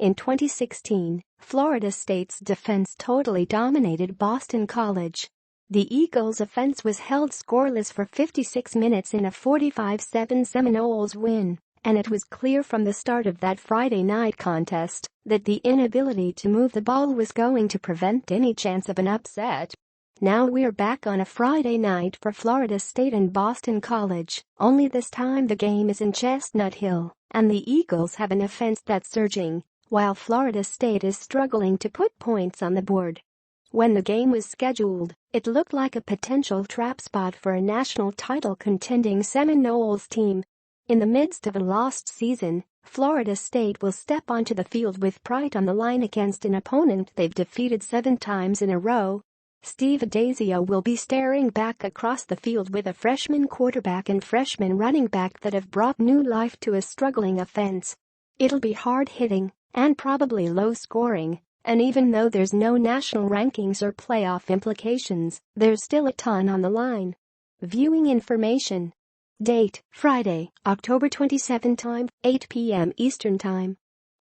In 2016, Florida State's defense totally dominated Boston College. The Eagles' offense was held scoreless for 56 minutes in a 45-7 Seminoles win, and it was clear from the start of that Friday night contest that the inability to move the ball was going to prevent any chance of an upset. Now we're back on a Friday night for Florida State and Boston College, only this time the game is in Chestnut Hill, and the Eagles have an offense that's surging, while Florida State is struggling to put points on the board. When the game was scheduled, it looked like a potential trap spot for a national title contending Seminoles team. In the midst of a lost season, Florida State will step onto the field with pride on the line against an opponent they've defeated 7 times in a row. Steve Addazio will be staring back across the field with a freshman quarterback and freshman running back that have brought new life to a struggling offense. It'll be hard-hitting and probably low-scoring, and even though there's no national rankings or playoff implications, there's still a ton on the line. Viewing information. Date, Friday, October 27. Time, 8 p.m. Eastern Time.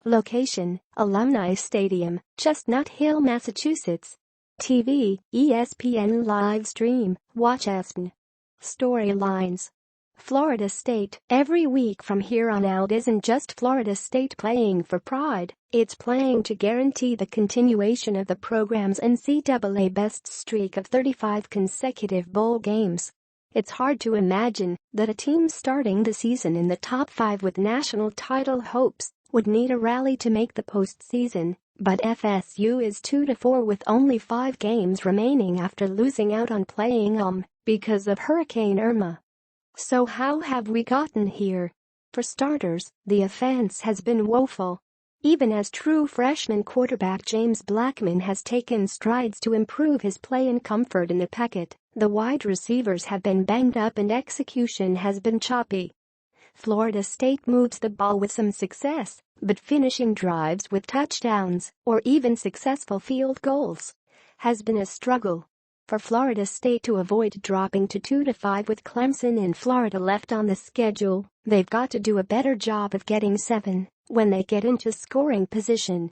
Location, Alumni Stadium, Chestnut Hill, Massachusetts. TV, ESPN live stream, watch ESPN. Storylines. Florida State. Every week from here on out isn't just Florida State playing for pride, it's playing to guarantee the continuation of the program's NCAA best streak of 35 consecutive bowl games. It's hard to imagine that a team starting the season in the top 5 with national title hopes would need a rally to make the postseason, but FSU is 2-4 with only 5 games remaining after losing out on playing because of Hurricane Irma. So how have we gotten here? For starters, the offense has been woeful. Even as true freshman quarterback James Blackman has taken strides to improve his play and comfort in the pocket, the wide receivers have been banged up and execution has been choppy. Florida State moves the ball with some success, but finishing drives with touchdowns, or even successful field goals, has been a struggle. For Florida State to avoid dropping to 2-5 with Clemson and Florida left on the schedule, they've got to do a better job of getting 7 when they get into scoring position.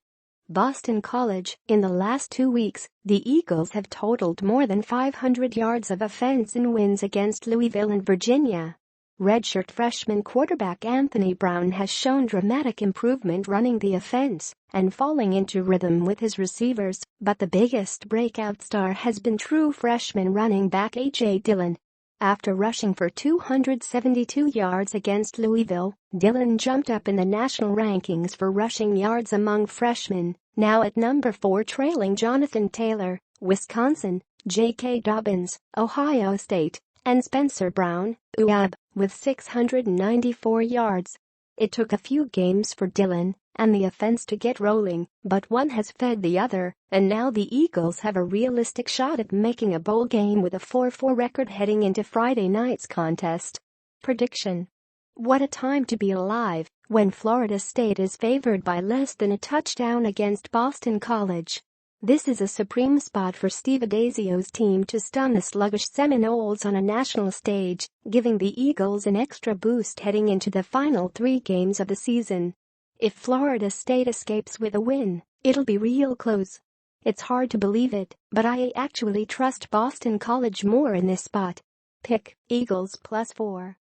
Boston College. In the last 2 weeks, the Eagles have totaled more than 500 yards of offense in wins against Louisville and Virginia. Redshirt freshman quarterback Anthony Brown has shown dramatic improvement running the offense and falling into rhythm with his receivers, but the biggest breakout star has been true freshman running back A.J. Dillon. After rushing for 272 yards against Louisville, Dillon jumped up in the national rankings for rushing yards among freshmen, now at number 4 trailing Jonathan Taylor, Wisconsin, J.K. Dobbins, Ohio State, and Spencer Brown, UAB, with 694 yards. It took a few games for Dillon and the offense to get rolling, but one has fed the other, and now the Eagles have a realistic shot at making a bowl game with a 4-4 record heading into Friday night's contest. Prediction. What a time to be alive when Florida State is favored by less than a touchdown against Boston College. This is a supreme spot for Steve Addazio's team to stun the sluggish Seminoles on a national stage, giving the Eagles an extra boost heading into the final 3 games of the season. If Florida State escapes with a win, it'll be real close. It's hard to believe it, but I actually trust Boston College more in this spot. Pick Eagles +4.